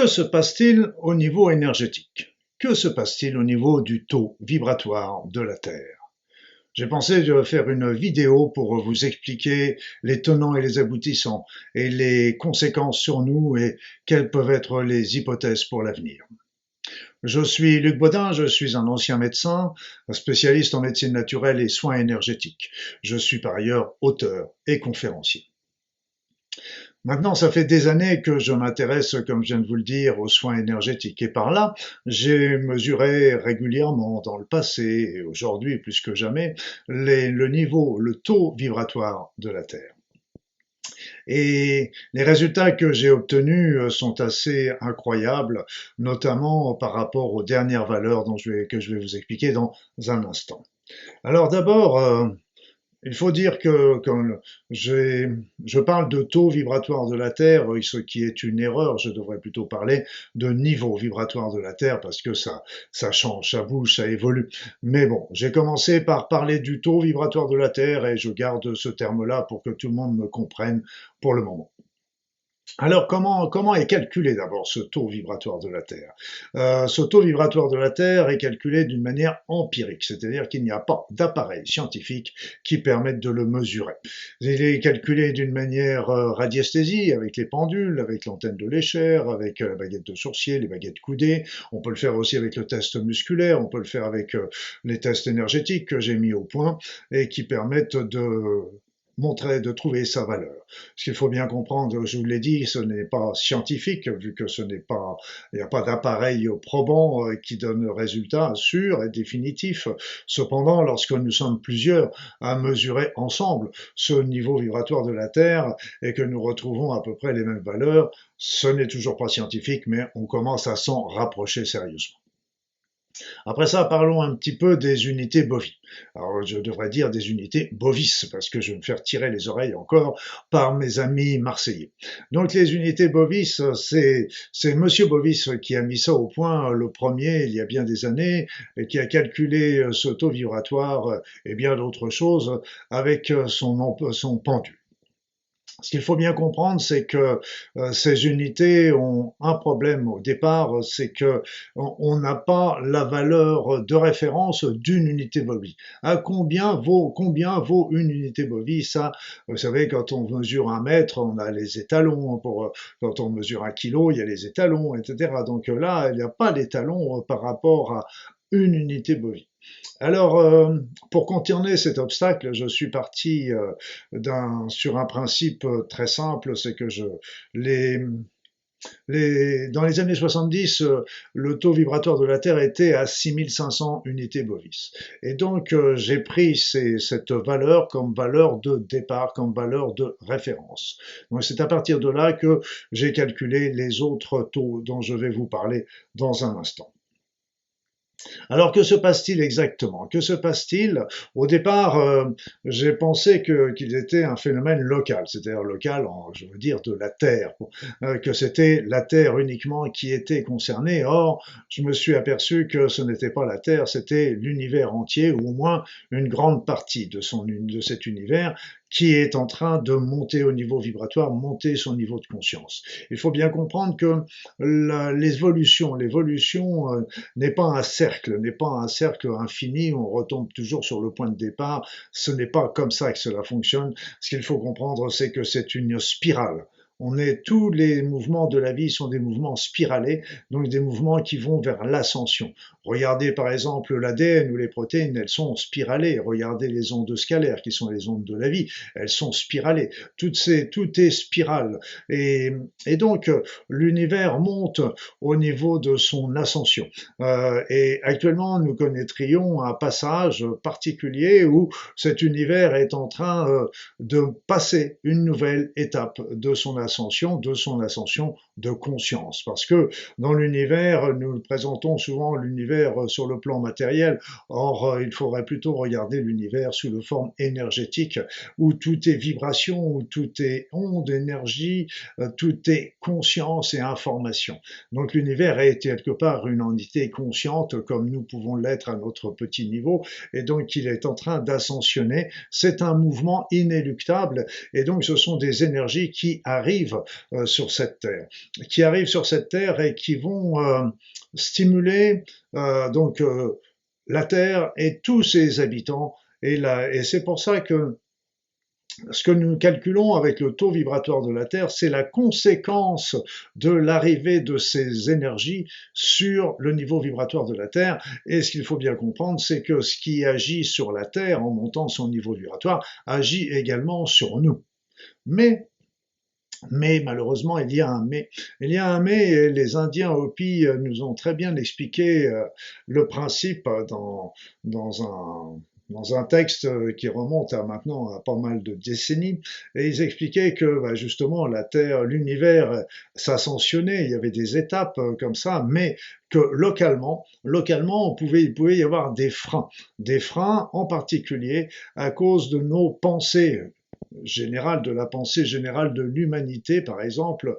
Que se passe-t-il au niveau énergétique? Que se passe-t-il au niveau du taux vibratoire de la Terre? J'ai pensé de faire une vidéo pour vous expliquer les tenants et les aboutissants et les conséquences sur nous et quelles peuvent être les hypothèses pour l'avenir. Je suis Luc Baudin, je suis un ancien médecin, un spécialiste en médecine naturelle et soins énergétiques. Je suis par ailleurs auteur et conférencier. Maintenant, ça fait des années que je m'intéresse, comme je viens de vous le dire, aux soins énergétiques. Et par là, j'ai mesuré régulièrement dans le passé, et aujourd'hui plus que jamais, le niveau, le taux vibratoire de la Terre. Et les résultats que j'ai obtenus sont assez incroyables, notamment par rapport aux dernières valeurs que je vais vous expliquer dans un instant. Alors d'abord, il faut dire que quand je parle de taux vibratoire de la Terre, ce qui est une erreur, je devrais plutôt parler de niveau vibratoire de la Terre parce que ça change, ça bouge, ça évolue. Mais bon, j'ai commencé par parler du taux vibratoire de la Terre et je garde ce terme-là pour que tout le monde me comprenne pour le moment. Alors comment est calculé d'abord ce taux vibratoire de la Terre? Ce taux vibratoire de la Terre est calculé d'une manière empirique, c'est-à-dire qu'il n'y a pas d'appareil scientifique qui permette de le mesurer. Il est calculé d'une manière radiesthésie, avec les pendules, avec l'antenne de l'échelle, avec la baguette de sourcier, les baguettes coudées. On peut le faire aussi avec le test musculaire, on peut le faire avec les tests énergétiques que j'ai mis au point et qui permettent de trouver sa valeur. Ce qu'il faut bien comprendre, je vous l'ai dit, ce n'est pas scientifique, vu que il n'y a pas d'appareil probant qui donne le résultat sûr et définitif. Cependant, lorsque nous sommes plusieurs à mesurer ensemble ce niveau vibratoire de la Terre et que nous retrouvons à peu près les mêmes valeurs, ce n'est toujours pas scientifique, mais on commence à s'en rapprocher sérieusement. Après ça, parlons un petit peu des unités bovines. Alors, je devrais dire des unités bovis, parce que je vais me faire tirer les oreilles encore par mes amis marseillais. Donc, les unités bovis, c'est Monsieur Bovis qui a mis ça au point le premier, il y a bien des années, et qui a calculé ce taux vibratoire et bien d'autres choses avec son pendule. Ce qu'il faut bien comprendre, c'est que ces unités ont un problème au départ, c'est que on n'a pas la valeur de référence d'une unité bovie. À combien vaut une unité bovie? Ça, vous savez, quand on mesure un mètre, on a les étalons. Quand on mesure un kilo, il y a les étalons, etc. Donc là, il n'y a pas d'étalons par rapport à une unité bovie. Alors, pour contourner cet obstacle, je suis parti sur un principe très simple, c'est que les, dans les années 70, le taux vibratoire de la Terre était à 6500 unités bovis. Et donc, j'ai pris cette valeur comme valeur de départ, comme valeur de référence. Donc, c'est à partir de là que j'ai calculé les autres taux dont je vais vous parler dans un instant. Alors que se passe-t-il exactement? Que se passe-t-il? Au départ, j'ai pensé qu'ils étaient un phénomène local, c'est-à-dire local, je veux dire de la Terre, que c'était la Terre uniquement qui était concernée. Or, je me suis aperçu que ce n'était pas la Terre, c'était l'univers entier, ou au moins une grande partie de cet univers qui est en train de monter au niveau vibratoire, monter son niveau de conscience. Il faut bien comprendre que l'évolution n'est pas un cercle infini où on retombe toujours sur le point de départ. Ce n'est pas comme ça que cela fonctionne. Ce qu'il faut comprendre, c'est que c'est une spirale. Tous les mouvements de la vie sont des mouvements spiralés, donc des mouvements qui vont vers l'ascension. Regardez par exemple l'ADN ou les protéines, elles sont spiralées. Regardez les ondes scalaires qui sont les ondes de la vie, elles sont spiralées. Tout est spirale. Et donc l'univers monte au niveau de son ascension. Et actuellement, nous connaîtrions un passage particulier où cet univers est en train de passer une nouvelle étape de son ascension de conscience. Parce que dans l'univers, nous présentons souvent l'univers sur le plan matériel. Or, il faudrait plutôt regarder l'univers sous la forme énergétique, où tout est vibration, où tout est onde, énergie, tout est conscience et information. Donc l'univers est quelque part une entité consciente comme nous pouvons l'être à notre petit niveau, et donc il est en train d'ascensionner. C'est un mouvement inéluctable, et donc ce sont des énergies qui arrivent sur cette terre. qui arrivent sur cette terre et qui vont stimuler donc la terre et tous ses habitants. Et c'est pour ça que ce que nous calculons avec le taux vibratoire de la Terre, c'est la conséquence de l'arrivée de ces énergies sur le niveau vibratoire de la Terre. Et ce qu'il faut bien comprendre, c'est que ce qui agit sur la Terre en montant son niveau vibratoire agit également sur nous. Mais malheureusement, il y a un mais. Il y a un mais, et les Indiens Hopi nous ont très bien expliqué le principe dans dans un texte qui remonte à maintenant à pas mal de décennies, et ils expliquaient que justement la Terre, l'univers s'ascensionnait, il y avait des étapes comme ça, mais que localement, il pouvait y avoir des freins en particulier à cause de nos pensées générale de la pensée générale de l'humanité, par exemple,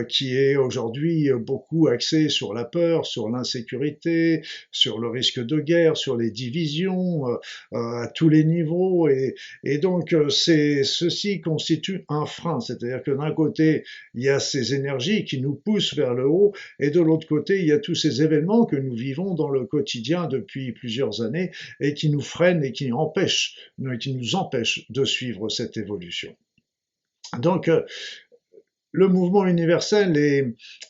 qui est aujourd'hui beaucoup axée sur la peur, sur l'insécurité, sur le risque de guerre, sur les divisions à tous les niveaux. Et donc, ceci constitue un frein, c'est-à-dire que d'un côté, il y a ces énergies qui nous poussent vers le haut, et de l'autre côté, il y a tous ces événements que nous vivons dans le quotidien depuis plusieurs années et qui nous freinent et qui nous empêchent de suivre cette évolution. Donc, le mouvement universel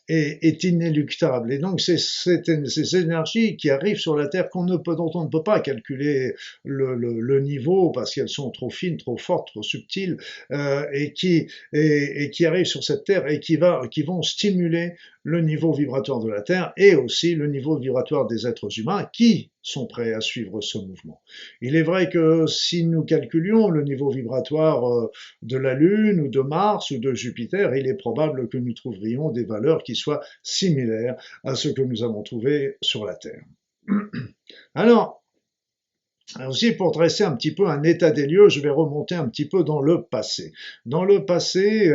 est inéluctable. Et donc, c'est ces énergies qui arrivent sur la Terre dont on ne peut pas calculer le niveau parce qu'elles sont trop fines, trop fortes, trop subtiles, et qui arrivent sur cette Terre et qui vont stimuler le niveau vibratoire de la Terre et aussi le niveau vibratoire des êtres humains qui sont prêts à suivre ce mouvement. Il est vrai que si nous calculions le niveau vibratoire de la Lune ou de Mars ou de Jupiter, il est probable que nous trouverions des valeurs qui soient similaires à ce que nous avons trouvé sur la Terre. Alors, aussi, pour dresser un petit peu un état des lieux, je vais remonter un petit peu dans le passé. Dans le passé,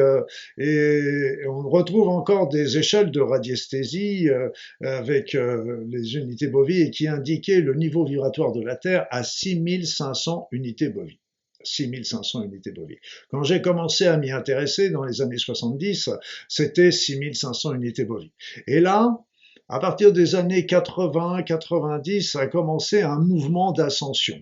et on retrouve encore des échelles de radiesthésie avec les unités bovies et qui indiquaient le niveau vibratoire de la Terre à 6500 unités bovies. 6500 unités bovies. Quand j'ai commencé à m'y intéresser dans les années 70, c'était 6500 unités bovies. Et là, à partir des années 80-90, a commencé un mouvement d'ascension.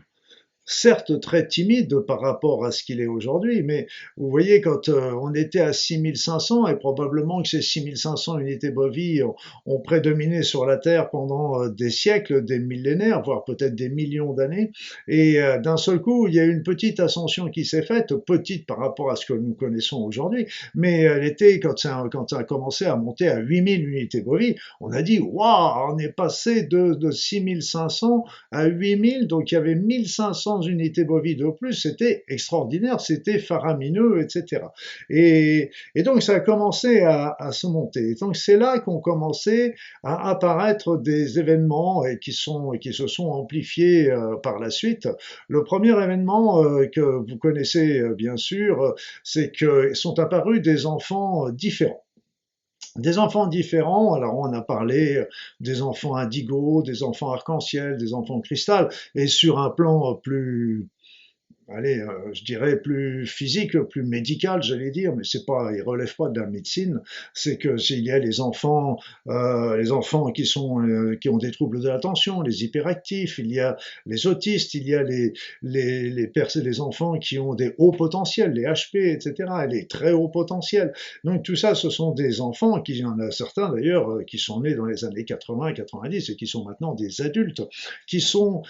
Certes très timide par rapport à ce qu'il est aujourd'hui, mais vous voyez, quand on était à 6500, et probablement que ces 6500 unités bovies ont prédominé sur la Terre pendant des siècles, des millénaires, voire peut-être des millions d'années, et d'un seul coup, il y a une petite ascension qui s'est faite, petite par rapport à ce que nous connaissons aujourd'hui, mais elle était, quand ça a commencé à monter à 8000 unités bovies, on a dit, waouh, on est passé de 6500 à 8000, donc il y avait 1500 unités bovies de plus, c'était extraordinaire, c'était faramineux, etc. Et donc ça a commencé à se monter. Et donc c'est là qu'ont commencé à apparaître des événements qui se sont amplifiés par la suite. Le premier événement que vous connaissez bien sûr, c'est que sont apparus des enfants différents. Des enfants différents, alors on a parlé des enfants indigo, des enfants arc-en-ciel, des enfants cristal, et sur un plan plus, allez, je dirais plus physique, plus médical, j'allais dire, mais c'est pas, il relève pas de la médecine. C'est que s'il y a les enfants qui ont des troubles de l'attention, les hyperactifs, il y a les autistes, il y a les enfants qui ont des hauts potentiels, les HP, etc., les très hauts potentiels. Donc tout ça, ce sont des enfants il y en a certains d'ailleurs qui sont nés dans les années 80, 90 et qui sont maintenant des adultes, qui sont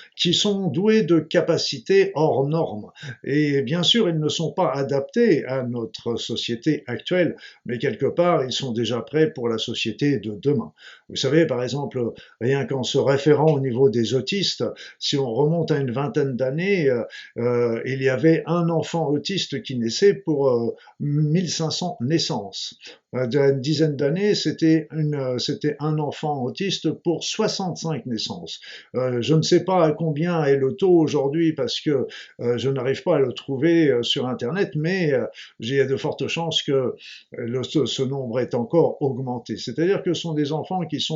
doués de capacités hors normes. Et bien sûr, ils ne sont pas adaptés à notre société actuelle, mais quelque part, ils sont déjà prêts pour la société de demain. Vous savez, par exemple, rien qu'en se référant au niveau des autistes, si on remonte à une vingtaine d'années, il y avait un enfant autiste qui naissait pour 1500 naissances. Il y a une dizaine d'années, c'était un enfant autiste pour 65 naissances. Je ne sais pas à combien est le taux aujourd'hui parce que je n'arrive pas à le trouver sur Internet, mais il y a de fortes chances que ce nombre est encore augmenté. C'est-à-dire que ce sont des enfants qui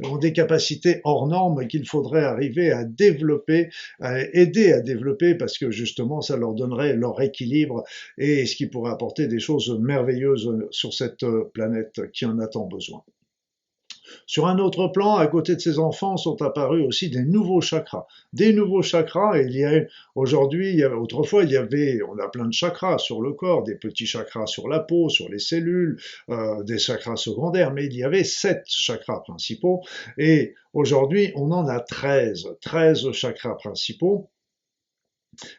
ont des capacités hors normes et qu'il faudrait arriver à développer, à aider à développer parce que justement ça leur donnerait leur équilibre et ce qui pourrait apporter des choses merveilleuses sur cette cette planète qui en a tant besoin. Sur un autre plan, à côté de ces enfants sont apparus aussi des nouveaux chakras. Des nouveaux chakras, et il y a aujourd'hui, autrefois, on a plein de chakras sur le corps, des petits chakras sur la peau, sur les cellules, des chakras secondaires, mais il y avait 7 chakras principaux, et aujourd'hui, on en a 13 chakras principaux.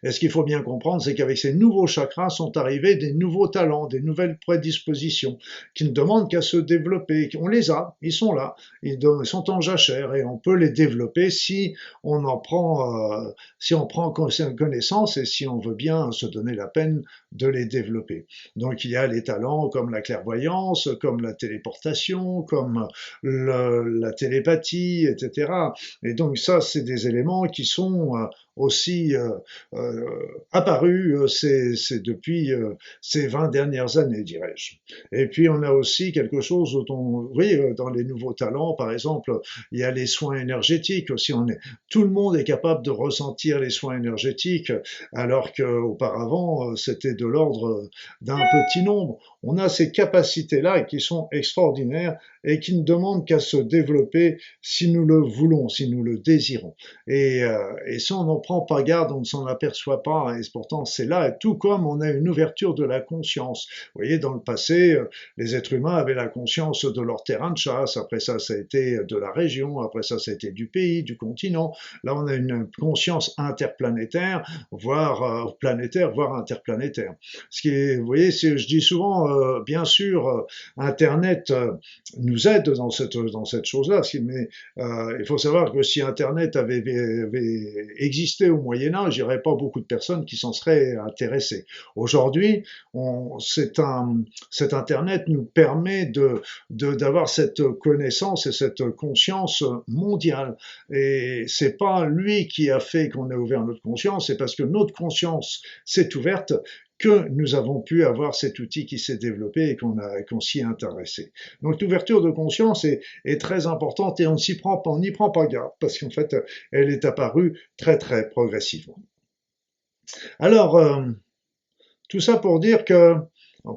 Et ce qu'il faut bien comprendre, c'est qu'avec ces nouveaux chakras sont arrivés des nouveaux talents, des nouvelles prédispositions, qui ne demandent qu'à se développer. On les a, ils sont là, ils sont en jachère et on peut les développer si on en prend, si on prend connaissance et si on veut bien se donner la peine de les développer. Donc il y a les talents comme la clairvoyance, comme la téléportation, comme la télépathie, etc. Et donc ça, c'est des éléments qui sont aussi apparu c'est depuis ces 20 dernières années, dirais-je. Et puis on a aussi quelque chose dont, oui, dans les nouveaux talents, par exemple, il y a les soins énergétiques aussi. Tout le monde est capable de ressentir les soins énergétiques, alors qu'auparavant c'était de l'ordre d'un petit nombre. On a ces capacités-là qui sont extraordinaires et qui ne demandent qu'à se développer si nous le voulons, si nous le désirons. Et ça, on n'en prend pas garde, on ne s'en aperçoit pas, et pourtant c'est là, tout comme on a une ouverture de la conscience. Vous voyez, dans le passé, les êtres humains avaient la conscience de leur terrain de chasse, après ça a été de la région, après ça a été du pays, du continent. Là, on a une conscience interplanétaire, voire planétaire, voire interplanétaire. Ce qui est, vous voyez, je dis souvent, bien sûr, Internet nous aide dans cette chose-là, mais il faut savoir que si Internet avait existé au Moyen-Âge, il n'y aurait pas beaucoup de personnes qui s'en seraient intéressées. Aujourd'hui, cet Internet nous permet d'avoir cette connaissance et cette conscience mondiale. Et c'est pas lui qui a fait qu'on a ouvert notre conscience, c'est parce que notre conscience s'est ouverte que nous avons pu avoir cet outil qui s'est développé et qu'on s'y est intéressé. Donc l'ouverture de conscience est très importante et on n'y prend pas garde parce qu'en fait elle est apparue très très progressivement. Alors tout ça pour dire que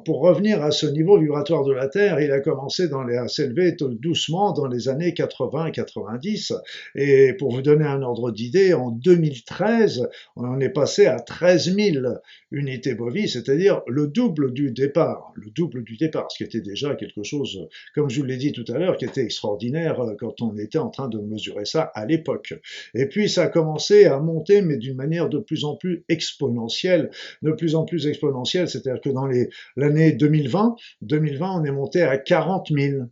pour revenir à ce niveau vibratoire de la Terre, il a commencé à s'élever doucement dans les années 80-90. Et pour vous donner un ordre d'idée, en 2013, on en est passé à 13 000 unités bovies, c'est-à-dire le double du départ. Le double du départ, ce qui était déjà quelque chose, comme je vous l'ai dit tout à l'heure, qui était extraordinaire quand on était en train de mesurer ça à l'époque. Et puis ça a commencé à monter, mais d'une manière de plus en plus exponentielle, c'est-à-dire que dans l'année 2020, on est monté à 40 000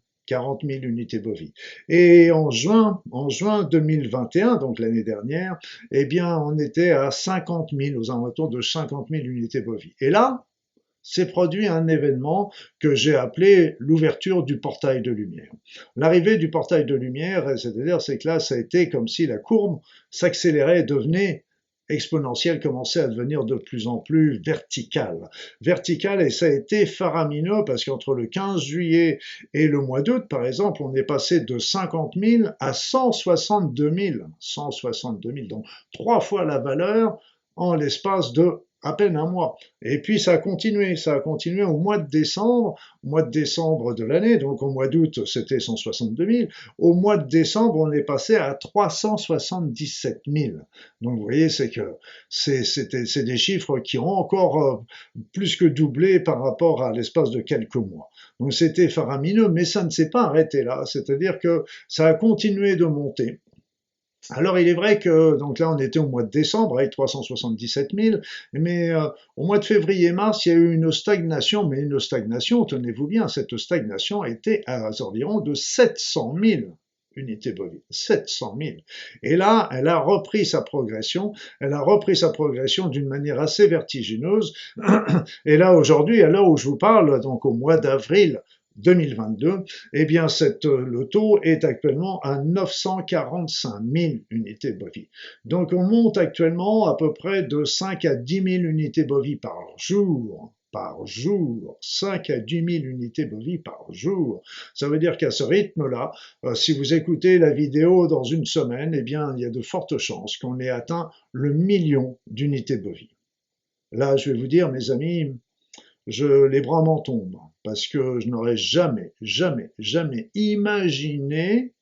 unités bovies. Et en juin 2021, donc l'année dernière, eh bien, on était à 50 000, aux alentours de 50 000 unités bovies. Et là, s'est produit un événement que j'ai appelé l'ouverture du portail de lumière. L'arrivée du portail de lumière, c'est-à-dire, c'est que là, ça a été comme si la courbe s'accélérait et devenait exponentielle, commençait à devenir de plus en plus verticale. Verticale, et ça a été faramineux parce qu'entre le 15 juillet et le mois d'août, par exemple, on est passé de 50 000 à 162 000. 162 000, donc 3 fois la valeur en l'espace de à peine un mois. Et puis ça a continué au mois de décembre de l'année, donc au mois d'août c'était 162 000, au mois de décembre on est passé à 377 000. Donc vous voyez, c'est des chiffres qui ont encore plus que doublé par rapport à l'espace de quelques mois. Donc c'était faramineux, mais ça ne s'est pas arrêté là, c'est-à-dire que ça a continué de monter. Alors il est vrai que, donc là on était au mois de décembre avec 377 000, mais au mois de février-mars il y a eu une stagnation, mais une stagnation, tenez-vous bien, cette stagnation était à environ de 700 000 unités bovies, 700 000. Et là, elle a repris sa progression d'une manière assez vertigineuse, et là aujourd'hui, à l'heure où je vous parle, donc au mois d'avril 2022, eh bien le taux est actuellement à 945 000 unités bovies. Donc on monte actuellement à peu près de 5 à 10 000 unités bovies par jour. 5 à 10 000 unités bovies par jour. Ça veut dire qu'à ce rythme-là, si vous écoutez la vidéo dans une semaine, eh bien, il y a de fortes chances qu'on ait atteint le million d'unités bovies. Là, je vais vous dire, mes amis, les bras m'en tombent. parce que je n'aurais jamais, jamais, jamais imaginé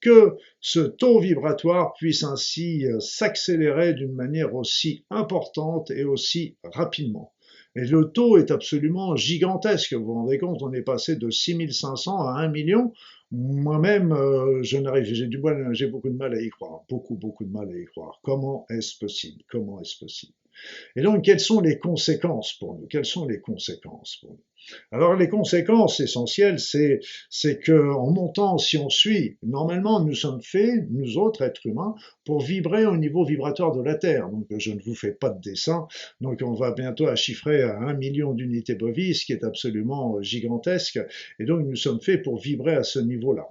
que ce taux vibratoire puisse ainsi s'accélérer d'une manière aussi importante et aussi rapidement. Et le taux est absolument gigantesque. Vous vous rendez compte, on est passé de 6500 à 1 million. Moi-même, je n'arrive, j'ai beaucoup de mal à y croire. Beaucoup, beaucoup de mal à y croire. Comment est-ce possible? Comment est-ce possible? Et donc, quelles sont les conséquences pour nous? Quelles sont les conséquences pour nous? Alors, les conséquences essentielles, c'est que en montant, si on suit, normalement, nous sommes faits, nous autres êtres humains, pour vibrer au niveau vibratoire de la Terre. Donc, je ne vous fais pas de dessin. Donc, on va bientôt à chiffrer à 1 million d'unités bovies, ce qui est absolument gigantesque. Et donc, nous sommes faits pour vibrer à ce niveau-là.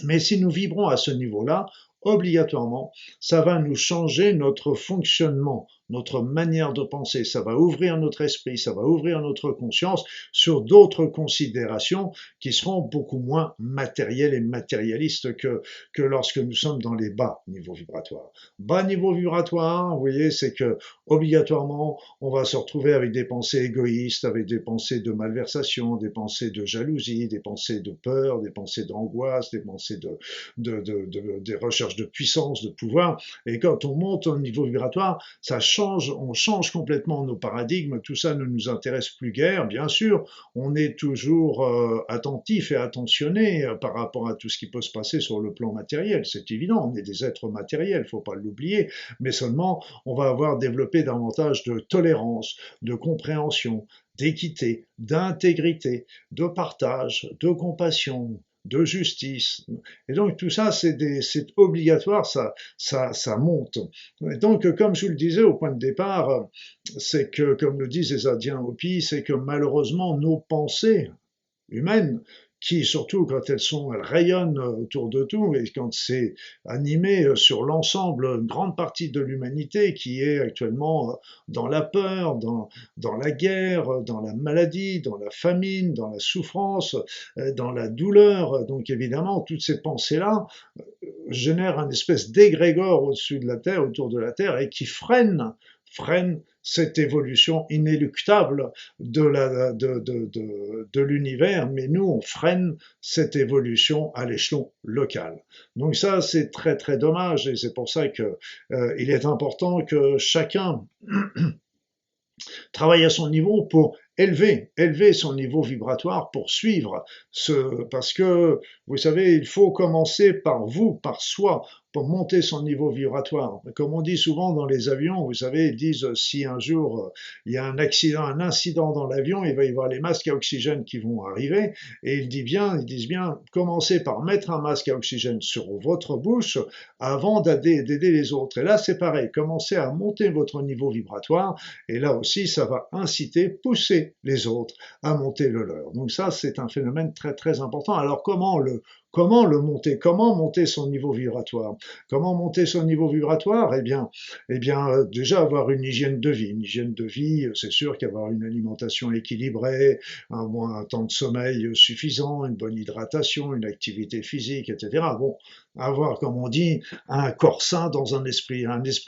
Mais si nous vibrons à ce niveau-là, obligatoirement, ça va nous changer notre fonctionnement, notre manière de penser, ça va ouvrir notre esprit, ça va ouvrir notre conscience sur d'autres considérations qui seront beaucoup moins matérielles et matérialistes que lorsque nous sommes dans les bas niveaux vibratoires. Bas niveau vibratoire, vous voyez, c'est que obligatoirement, on va se retrouver avec des pensées égoïstes, avec des pensées de malversation, des pensées de jalousie, des pensées de peur, des pensées d'angoisse, des pensées des recherches de puissance, de pouvoir. Et quand on monte au niveau vibratoire, ça change, on change complètement nos paradigmes. Tout ça ne nous intéresse plus guère. Bien sûr, on est toujours attentif et attentionné par rapport à tout ce qui peut se passer sur le plan matériel. C'est évident, on est des êtres matériels, faut pas l'oublier. Mais seulement, on va avoir développé davantage de tolérance, de compréhension, d'équité, d'intégrité, de partage, de compassion, de justice. Et donc tout ça, c'est obligatoire, ça monte. Et donc, comme je vous le disais au point de départ, c'est que, comme le disent les Indiens Hopi, c'est que malheureusement nos pensées humaines, qui surtout quand elles rayonnent autour de tout et quand c'est animé sur l'ensemble, une grande partie de l'humanité qui est actuellement dans la peur, dans la guerre, dans la maladie, dans la famine, dans la souffrance, dans la douleur. Donc évidemment, toutes ces pensées-là génèrent un espèce d'égrégore au-dessus de la Terre, autour de la Terre, et qui freine cette évolution inéluctable de l'univers, mais nous, on freine cette évolution à l'échelon local. Donc ça, c'est très très dommage, et c'est pour ça que il est important que chacun travaille à son niveau pour élever son niveau vibratoire pour suivre parce que, vous savez, il faut commencer par vous, par soi, pour monter son niveau vibratoire. Comme on dit souvent dans les avions, vous savez, ils disent si un jour il y a un incident dans l'avion, il va y avoir les masques à oxygène qui vont arriver, et ils disent bien, commencez par mettre un masque à oxygène sur votre bouche avant d'aider les autres. Et là, c'est pareil, commencez à monter votre niveau vibratoire, et là aussi, ça va inciter, pousser les autres à monter le leur. Donc ça, c'est un phénomène très très important. Alors comment le monter? Comment monter son niveau vibratoire? Comment monter son niveau vibratoire? Déjà avoir une hygiène de vie. Une hygiène de vie, c'est sûr qu'avoir une alimentation équilibrée, un temps de sommeil suffisant, une bonne hydratation, une activité physique, etc. Bon, avoir, comme on dit, un corps sain dans un esprit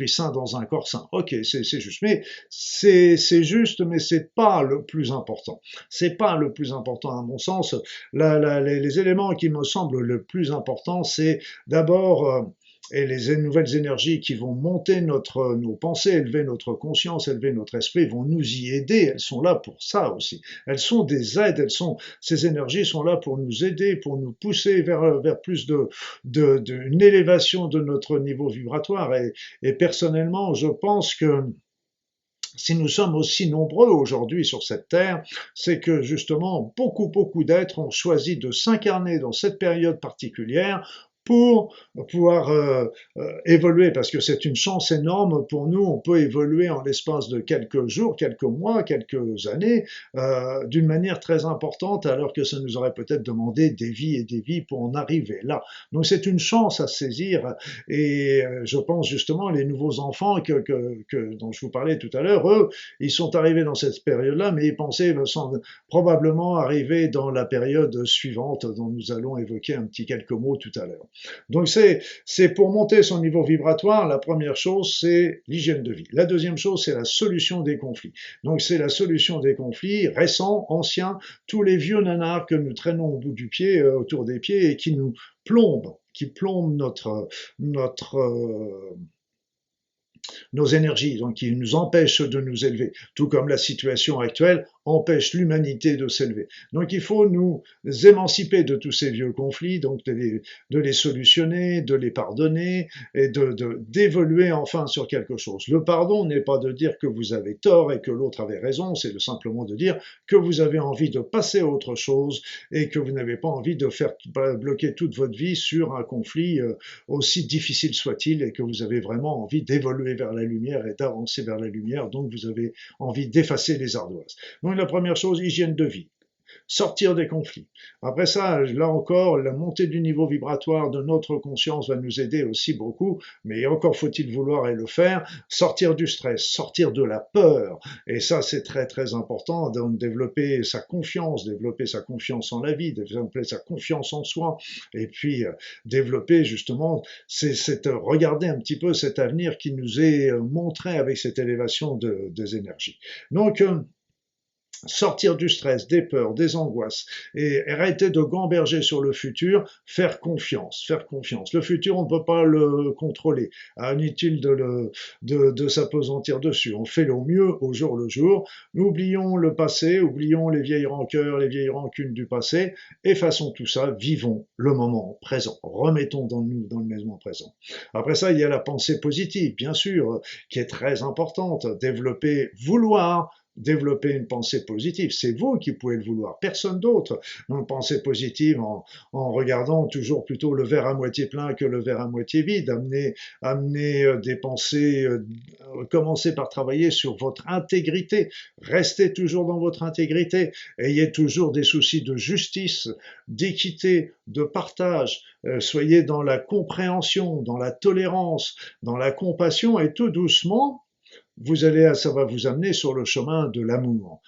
sain dans un corps sain. Ok, c'est juste, mais c'est juste, mais c'est pas le plus important. C'est pas le plus important à mon sens. Les éléments qui me semblent le plus important, c'est d'abord et les nouvelles énergies qui vont monter nos pensées, élever notre conscience, élever notre esprit, vont nous y aider. Elles sont là pour ça aussi. Elles sont des aides. Ces énergies sont là pour nous aider, pour nous pousser vers plus une élévation de notre niveau vibratoire. Et personnellement, je pense que si nous sommes aussi nombreux aujourd'hui sur cette terre, c'est que justement beaucoup d'êtres ont choisi de s'incarner dans cette période particulière pour pouvoir évoluer, parce que c'est une chance énorme pour nous. On peut évoluer en l'espace de quelques jours, quelques mois, quelques années, d'une manière très importante, alors que ça nous aurait peut-être demandé des vies et des vies pour en arriver là. Donc c'est une chance à saisir, et je pense justement les nouveaux enfants dont je vous parlais tout à l'heure, eux, ils sont arrivés dans cette période-là, mais ils pensaient probablement arriver dans la période suivante dont nous allons évoquer un petit quelques mots tout à l'heure. Donc c'est pour monter son niveau vibratoire, la première chose, c'est l'hygiène de vie. La deuxième chose, c'est la solution des conflits. Donc c'est la solution des conflits récents, anciens, tous les vieux nanars que nous traînons au bout du pied, autour des pieds, et qui plombent nos énergies, donc qui nous empêchent de nous élever, tout comme la situation actuelle empêche l'humanité de s'élever. Donc il faut nous émanciper de tous ces vieux conflits, donc de les solutionner, de les pardonner et d'évoluer enfin sur quelque chose. Le pardon n'est pas de dire que vous avez tort et que l'autre avait raison, c'est simplement de dire que vous avez envie de passer à autre chose et que vous n'avez pas envie de faire bloquer toute votre vie sur un conflit aussi difficile soit-il, et que vous avez vraiment envie d'évoluer vers la lumière et d'avancer vers la lumière, donc vous avez envie d'effacer les ardoises. Donc la première chose, hygiène de vie. Sortir des conflits. Après ça, là encore, la montée du niveau vibratoire de notre conscience va nous aider aussi beaucoup, mais encore faut-il vouloir et le faire. Sortir du stress, sortir de la peur, et ça c'est très très important, donc développer sa confiance en la vie, développer sa confiance en soi, et puis développer justement, regarder un petit peu cet avenir qui nous est montré avec cette élévation des énergies. Donc, sortir du stress, des peurs, des angoisses, et arrêter de gamberger sur le futur, faire confiance, faire confiance. Le futur, on ne peut pas le contrôler. Inutile de s'apesantir dessus. On fait le mieux au jour le jour. Oublions le passé, oublions les vieilles rancœurs, les vieilles rancunes du passé, effaçons tout ça, vivons le moment présent. Remettons nous dans le moment présent. Après ça, il y a la pensée positive, bien sûr, qui est très importante. Développer une pensée positive. C'est vous qui pouvez le vouloir, personne d'autre. Donc, pensée positive en regardant toujours plutôt le verre à moitié plein que le verre à moitié vide. Amener des pensées, commencez par travailler sur votre intégrité. Restez toujours dans votre intégrité. Ayez toujours des soucis de justice, d'équité, de partage. Soyez dans la compréhension, dans la tolérance, dans la compassion, et tout doucement, ça va vous amener sur le chemin de l'amour.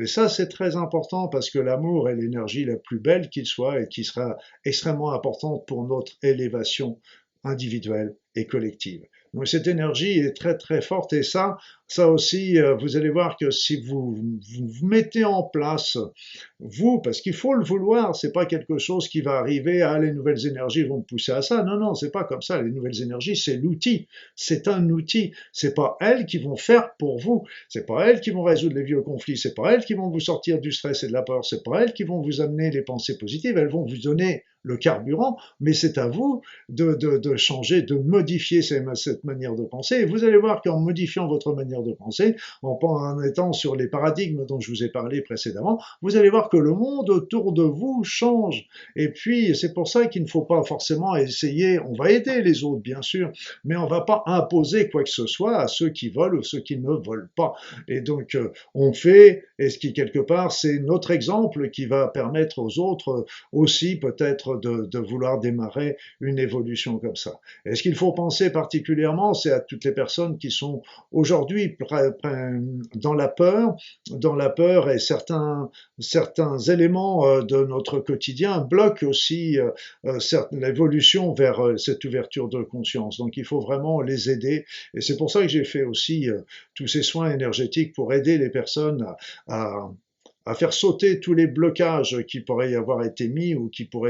Et ça, c'est très important parce que l'amour est l'énergie la plus belle qu'il soit et qui sera extrêmement importante pour notre élévation individuelle et collective. Donc cette énergie est très très forte, et ça aussi, vous allez voir que si vous mettez en place, parce qu'il faut le vouloir, c'est pas quelque chose qui va arriver, les nouvelles énergies vont me pousser à ça. Non, non, c'est pas comme ça. Les nouvelles énergies, c'est l'outil. C'est un outil. C'est pas elles qui vont faire pour vous. C'est pas elles qui vont résoudre les vieux conflits. C'est pas elles qui vont vous sortir du stress et de la peur. C'est pas elles qui vont vous amener les pensées positives. Elles vont vous donner le carburant, mais c'est à vous de changer, de modifier cette manière de penser. Et vous allez voir qu'en modifiant votre manière de penser, en étant sur les paradigmes dont je vous ai parlé précédemment, vous allez voir que le monde autour de vous change. Et puis, c'est pour ça qu'il ne faut pas forcément essayer, on va aider les autres, bien sûr, mais on ne va pas imposer quoi que ce soit à ceux qui veulent ou ceux qui ne veulent pas. Et donc, on fait, et ce qui, quelque part, c'est notre exemple qui va permettre aux autres aussi, peut-être, de vouloir démarrer une évolution comme ça. Et ce qu'il faut penser particulièrement, c'est à toutes les personnes qui sont aujourd'hui dans la peur, et certains éléments de notre quotidien bloquent aussi l'évolution vers cette ouverture de conscience. Donc il faut vraiment les aider, et c'est pour ça que j'ai fait aussi tous ces soins énergétiques pour aider les personnes à faire sauter tous les blocages qui pourraient y avoir été mis ou qui pourraient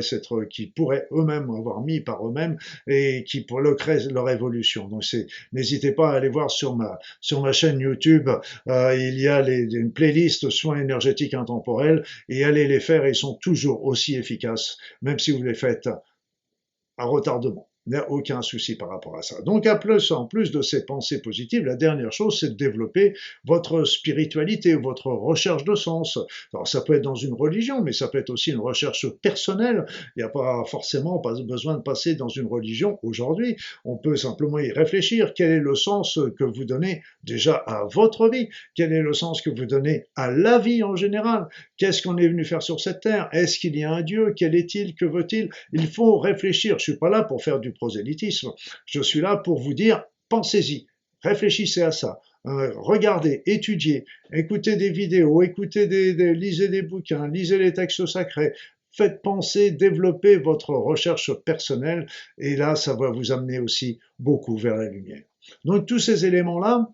eux-mêmes avoir mis par eux-mêmes, et qui pourraient créer leur évolution. Donc n'hésitez pas à aller voir sur ma chaîne YouTube, il y a une playlist soins énergétiques intemporels, et allez les faire, ils sont toujours aussi efficaces, même si vous les faites à retardement. Il n'y a aucun souci par rapport à ça. Donc, en plus de ces pensées positives, la dernière chose, c'est de développer votre spiritualité, votre recherche de sens. Alors, ça peut être dans une religion, mais ça peut être aussi une recherche personnelle. Il n'y a pas forcément besoin de passer dans une religion aujourd'hui. On peut simplement y réfléchir. Quel est le sens que vous donnez déjà à votre vie? Quel est le sens que vous donnez à la vie en général? Qu'est-ce qu'on est venu faire sur cette terre? Est-ce qu'il y a un Dieu? Quel est-il? Que veut-il? Il faut réfléchir. Je ne suis pas là pour faire du prosélytisme. Je suis là pour vous dire, pensez-y, réfléchissez à ça. Regardez, étudiez, écoutez des vidéos, lisez des bouquins, lisez les textes sacrés, faites penser, développez votre recherche personnelle, et là, ça va vous amener aussi beaucoup vers la lumière. Donc tous ces éléments-là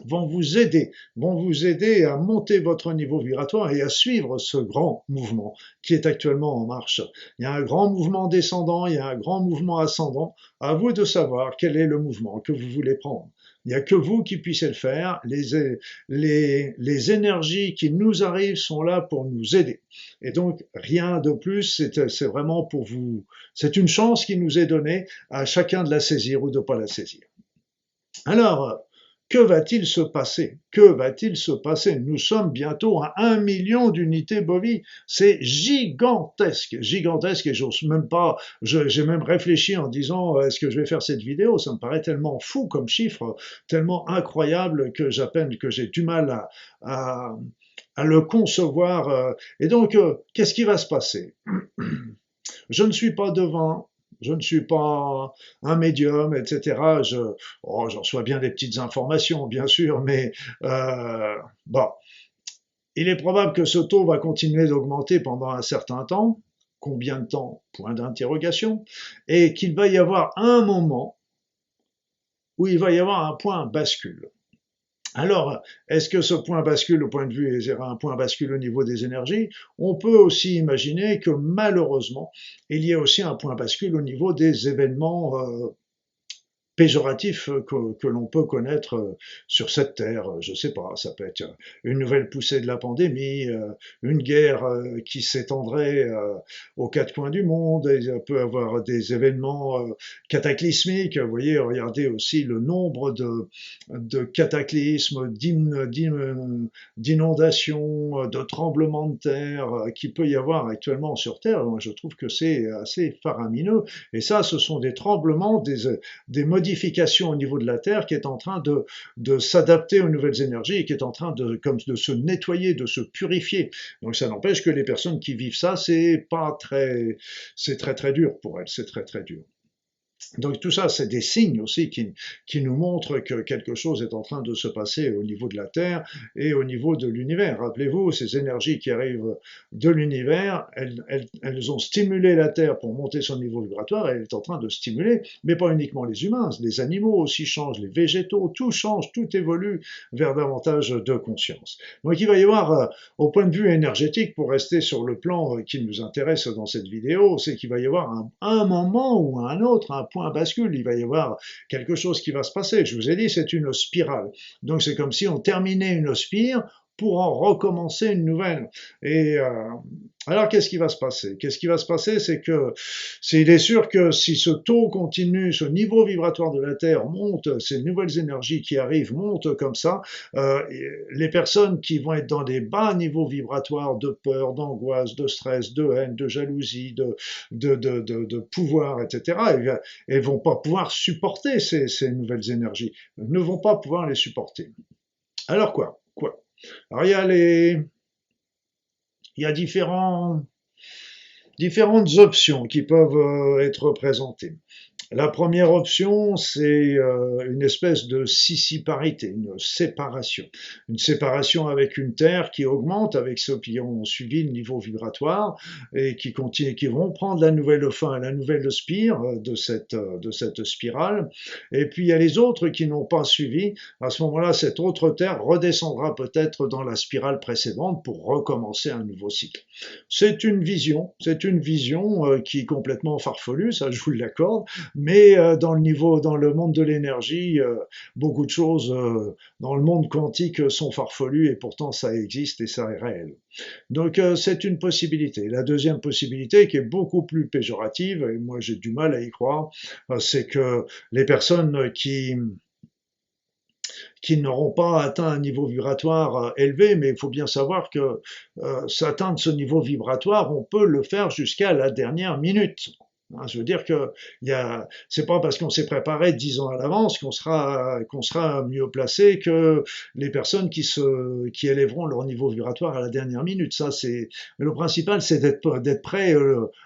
vont vous aider à monter votre niveau vibratoire et à suivre ce grand mouvement qui est actuellement en marche. Il y a un grand mouvement descendant, il y a un grand mouvement ascendant. À vous de savoir quel est le mouvement que vous voulez prendre. Il n'y a que vous qui puissiez le faire. Les énergies qui nous arrivent sont là pour nous aider. Et donc, rien de plus, c'est vraiment pour vous. C'est une chance qui nous est donnée à chacun de la saisir ou de ne pas la saisir. Alors, que va-t-il se passer? Que va-t-il se passer? Nous sommes bientôt à 1 million d'unités bovies. C'est gigantesque, gigantesque, et j'ose même pas, j'ai même réfléchi en disant, est-ce que je vais faire cette vidéo? Ça me paraît tellement fou comme chiffre, tellement incroyable que j'ai du mal à le concevoir. Et donc, qu'est-ce qui va se passer? Je ne suis pas devin, je ne suis pas un médium, etc. J'en reçois bien des petites informations, bien sûr, mais bon, il est probable que ce taux va continuer d'augmenter pendant un certain temps. Combien de temps? Point d'interrogation. Et qu'il va y avoir un moment où il va y avoir un point bascule. Alors, est-ce que ce point bascule au point de vue, un point bascule au niveau des énergies? On peut aussi imaginer que malheureusement, il y a aussi un point bascule au niveau des événements péjoratif que l'on peut connaître sur cette terre. Je sais pas, ça peut être une nouvelle poussée de la pandémie, une guerre qui s'étendrait aux quatre coins du monde, il peut y avoir des événements cataclysmiques. Vous voyez, regardez aussi le nombre de cataclysmes, d'inondations, de tremblements de terre qu'il peut y avoir actuellement sur Terre. Moi, je trouve que c'est assez faramineux. Et ça, ce sont des tremblements, des modification au niveau de la Terre qui est en train de s'adapter aux nouvelles énergies et qui est en train de se nettoyer, de se purifier. Donc ça n'empêche que les personnes qui vivent ça, c'est très très dur pour elles, c'est très très dur. Donc tout ça, c'est des signes aussi qui nous montrent que quelque chose est en train de se passer au niveau de la Terre et au niveau de l'univers. Rappelez-vous, ces énergies qui arrivent de l'univers, elles ont stimulé la Terre pour monter son niveau vibratoire, et elle est en train de stimuler, mais pas uniquement les humains, les animaux aussi changent, les végétaux, tout change, tout évolue vers davantage de conscience. Donc il va y avoir, au point de vue énergétique, pour rester sur le plan qui nous intéresse dans cette vidéo, c'est qu'il va y avoir un moment ou un autre, un point bascule, il va y avoir quelque chose qui va se passer. Je vous ai dit, c'est une spirale. Donc c'est comme si on terminait une spire pour en recommencer une nouvelle. Et alors qu'est-ce qui va se passer? Qu'est-ce qui va se passer? C'est que il est sûr que si ce taux continue, ce niveau vibratoire de la Terre monte, ces nouvelles énergies qui arrivent montent comme ça, les personnes qui vont être dans des bas niveaux vibratoires de peur, d'angoisse, de stress, de haine, de jalousie, de pouvoir, etc., elles vont pas pouvoir supporter ces nouvelles énergies, elles ne vont pas pouvoir les supporter. Alors quoi? Alors il y a différentes options qui peuvent être présentées. La première option, c'est une espèce de sissiparité, une séparation avec une Terre qui augmente avec ceux qui ont suivi le niveau vibratoire et qui vont prendre la nouvelle fin, la nouvelle spire de cette spirale. Et puis il y a les autres qui n'ont pas suivi. À ce moment-là, cette autre Terre redescendra peut-être dans la spirale précédente pour recommencer un nouveau cycle. C'est une vision qui est complètement farfelue, ça je vous l'accorde. Mais dans le monde de l'énergie, beaucoup de choses dans le monde quantique sont farfelues et pourtant ça existe et ça est réel. Donc c'est une possibilité. La deuxième possibilité, qui est beaucoup plus péjorative, et moi j'ai du mal à y croire, c'est que les personnes qui n'auront pas atteint un niveau vibratoire élevé, mais il faut bien savoir que atteindre ce niveau vibratoire, on peut le faire jusqu'à la dernière minute. Je veux dire que c'est pas parce qu'on s'est préparé 10 ans à l'avance qu'on sera mieux placé que les personnes qui élèveront leur niveau vibratoire à la dernière minute. Le principal, c'est d'être prêt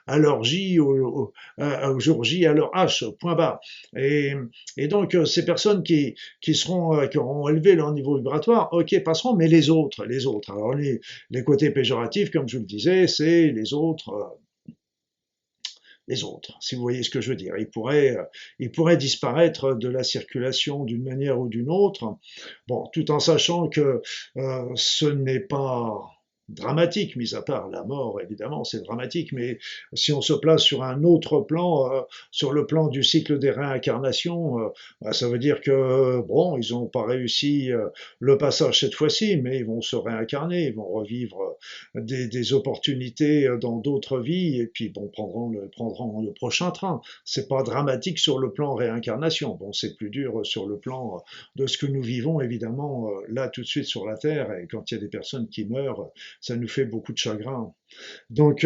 à leur J, au jour J, à leur H, point barre. Et, et donc, ces personnes qui auront élevé leur niveau vibratoire, ok, passeront, mais les autres. Alors, les côtés péjoratifs, comme je vous le disais, c'est les autres, si vous voyez ce que je veux dire. Ils pourraient disparaître de la circulation d'une manière ou d'une autre, bon, tout en sachant que ce n'est pas dramatique, mis à part la mort, évidemment, c'est dramatique, mais si on se place sur un autre plan, sur le plan du cycle des réincarnations, ça veut dire que, bon, ils n'ont pas réussi le passage cette fois-ci, mais ils vont se réincarner, ils vont revivre des opportunités dans d'autres vies, et puis, bon, prendront le prochain train. C'est pas dramatique sur le plan réincarnation, bon, c'est plus dur sur le plan de ce que nous vivons, évidemment, là, tout de suite sur la Terre, et quand il y a des personnes qui meurent, ça nous fait beaucoup de chagrin. Donc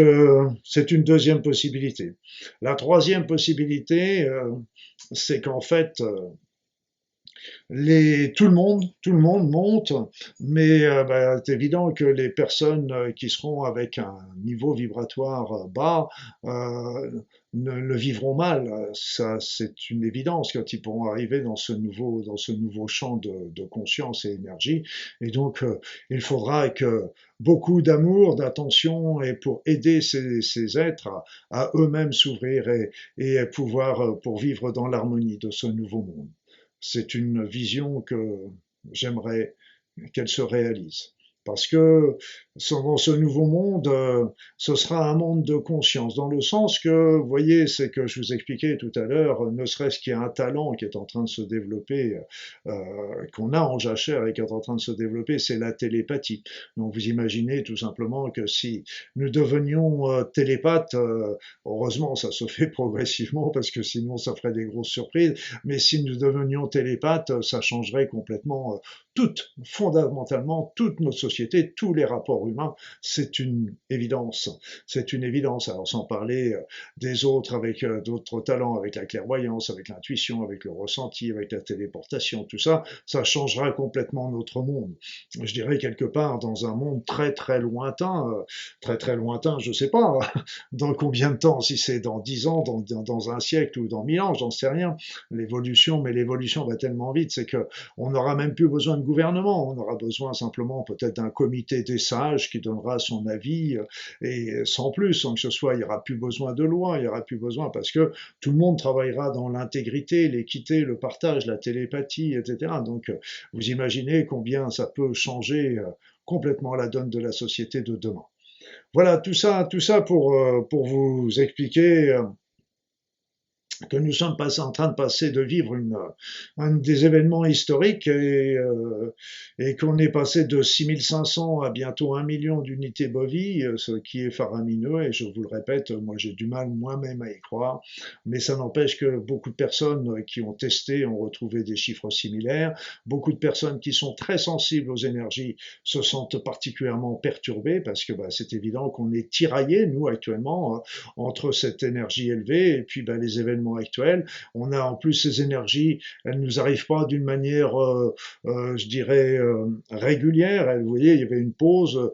c'est une deuxième possibilité. La troisième possibilité, c'est qu'en fait, tout le monde monte, mais c'est évident que les personnes qui seront avec un niveau vibratoire bas le vivront mal. Ça, c'est une évidence quand ils pourront arriver dans ce nouveau champ de conscience et énergie. Et donc, il faudra que beaucoup d'amour, d'attention, et pour aider ces êtres à eux-mêmes s'ouvrir et pouvoir pour vivre dans l'harmonie de ce nouveau monde. C'est une vision que j'aimerais qu'elle se réalise. Parce que dans ce nouveau monde, ce sera un monde de conscience, dans le sens que, vous voyez, c'est que je vous expliquais tout à l'heure, ne serait-ce qu'il y a un talent qui est en train de se développer, qu'on a en jachère et qui est en train de se développer, c'est la télépathie. Donc vous imaginez tout simplement que si nous devenions télépathes, heureusement ça se fait progressivement parce que sinon ça ferait des grosses surprises, mais si nous devenions télépathes, ça changerait complètement fondamentalement, toute notre société, tous les rapports humains, c'est une évidence. C'est une évidence. Alors sans parler des autres avec d'autres talents, avec la clairvoyance, avec l'intuition, avec le ressenti, avec la téléportation, tout ça, ça changera complètement notre monde. Je dirais quelque part dans un monde très lointain, je sais pas dans combien de temps, si c'est dans 10 ans, dans un siècle ou dans 1000 ans, j'en sais rien. Mais l'évolution va tellement vite, c'est que on n'aura même plus besoin de gouvernement, on aura besoin simplement peut-être d'un comité des sages qui donnera son avis, et sans plus, sans que ce soit, il n'y aura plus besoin de loi, il n'y aura plus besoin, parce que tout le monde travaillera dans l'intégrité, l'équité, le partage, la télépathie, etc. Donc vous imaginez combien ça peut changer complètement la donne de la société de demain. Voilà, tout ça pour vous expliquer que nous sommes en train de passer de vivre un des événements historiques et qu'on est passé de 6500 à bientôt 1 million d'unités bovies, ce qui est faramineux, et je vous le répète, moi j'ai du mal moi-même à y croire, mais ça n'empêche que beaucoup de personnes qui ont testé ont retrouvé des chiffres similaires, beaucoup de personnes qui sont très sensibles aux énergies se sentent particulièrement perturbées, parce que c'est évident qu'on est tiraillé, nous actuellement, entre cette énergie élevée et puis les événements actuels. On a en plus ces énergies, elles ne nous arrivent pas d'une manière, je dirais, régulière. Vous voyez, il y avait une pause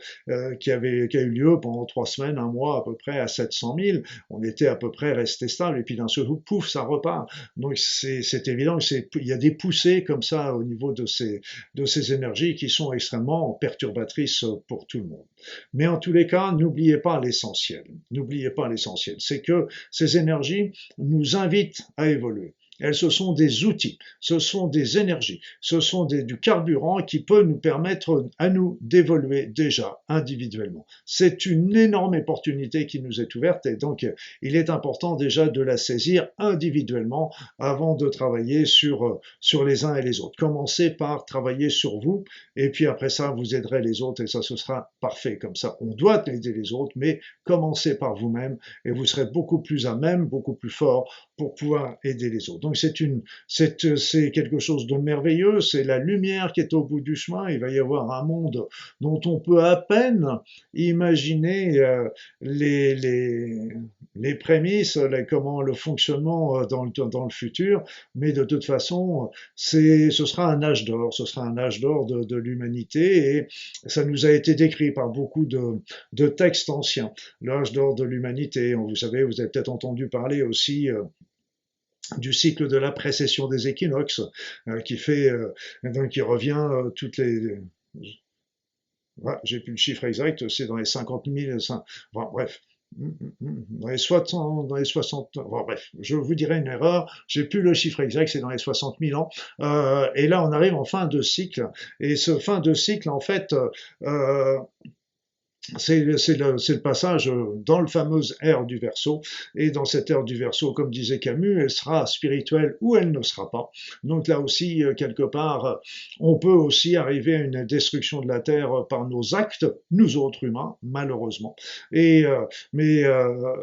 qui a eu lieu pendant 3 semaines, un mois à peu près à 700 000. On était à peu près resté stable et puis d'un seul coup, pouf, ça repart. Donc c'est évident qu'il y a des poussées comme ça au niveau de ces énergies qui sont extrêmement perturbatrices pour tout le monde. Mais en tous les cas, n'oubliez pas l'essentiel. N'oubliez pas l'essentiel. C'est que ces énergies nous invitent à évoluer. Elles, ce sont des outils, ce sont des énergies, ce sont du carburant qui peut nous permettre à nous d'évoluer déjà individuellement. C'est une énorme opportunité qui nous est ouverte et donc il est important déjà de la saisir individuellement avant de travailler sur les uns et les autres. Commencez par travailler sur vous et puis après ça, vous aiderez les autres et ça, ce sera parfait comme ça. On doit aider les autres, mais commencez par vous-même et vous serez beaucoup plus à même, beaucoup plus fort pour pouvoir aider les autres. Donc c'est quelque chose de merveilleux, c'est la lumière qui est au bout du chemin. Il va y avoir un monde dont on peut à peine imaginer les, les, les prémices, comment le fonctionnement dans le futur, mais de toute façon, ce sera un âge d'or, ce sera un âge d'or de l'humanité, et ça nous a été décrit par beaucoup de textes anciens, l'âge d'or de l'humanité. Vous savez, vous avez peut-être entendu parler aussi du cycle de la précession des équinoxes, qui fait donc qui revient toutes les voilà, j'ai plus le chiffre exact, c'est dans les 50 000, bon, bref, dans les 60, bon, bref, je vous dirai une erreur, j'ai plus le chiffre exact, c'est dans les 60 000 ans, et là on arrive en fin de cycle, et ce fin de cycle, en fait, c'est le passage dans le fameuse ère du Verseau. Et dans cette ère du Verseau, comme disait Camus, elle sera spirituelle ou elle ne sera pas. Donc là aussi, quelque part, on peut aussi arriver à une destruction de la Terre par nos actes, nous autres humains, malheureusement. Mais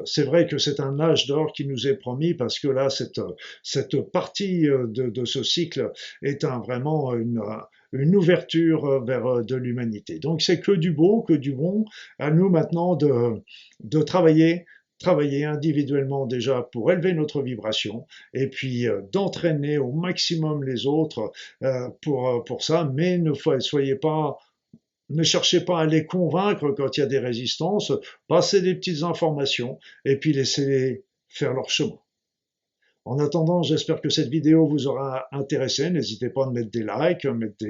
c'est vrai que c'est un âge d'or qui nous est promis, parce que là, cette partie de ce cycle est vraiment une ouverture vers de l'humanité. Donc c'est que du beau, que du bon. À nous maintenant de travailler individuellement déjà pour élever notre vibration, et puis d'entraîner au maximum les autres pour ça, mais soyez pas, ne cherchez pas à les convaincre quand il y a des résistances, passez des petites informations et puis laissez-les faire leur chemin. En attendant, j'espère que cette vidéo vous aura intéressé. N'hésitez pas à mettre des likes, mettre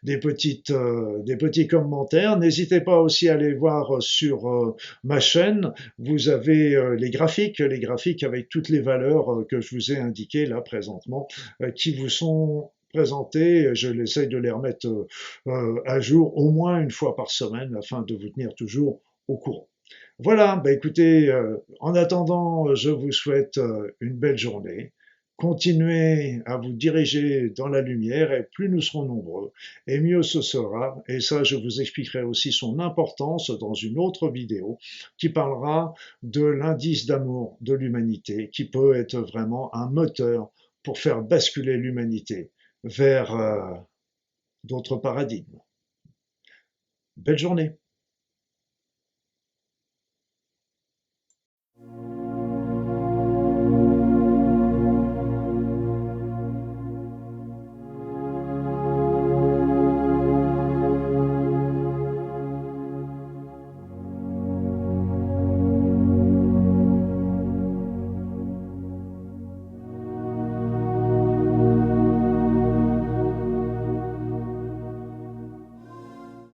des petits commentaires. N'hésitez pas aussi à aller voir sur ma chaîne. Vous avez les graphiques avec toutes les valeurs que je vous ai indiquées là présentement, qui vous sont présentées. Je l'essaye de les remettre à jour au moins une fois par semaine afin de vous tenir toujours au courant. Voilà, bah écoutez, en attendant, je vous souhaite une belle journée. Continuez à vous diriger dans la lumière, et plus nous serons nombreux, et mieux ce sera. Et ça, je vous expliquerai aussi son importance dans une autre vidéo qui parlera de l'indice d'amour de l'humanité, qui peut être vraiment un moteur pour faire basculer l'humanité vers d'autres paradigmes. Belle journée!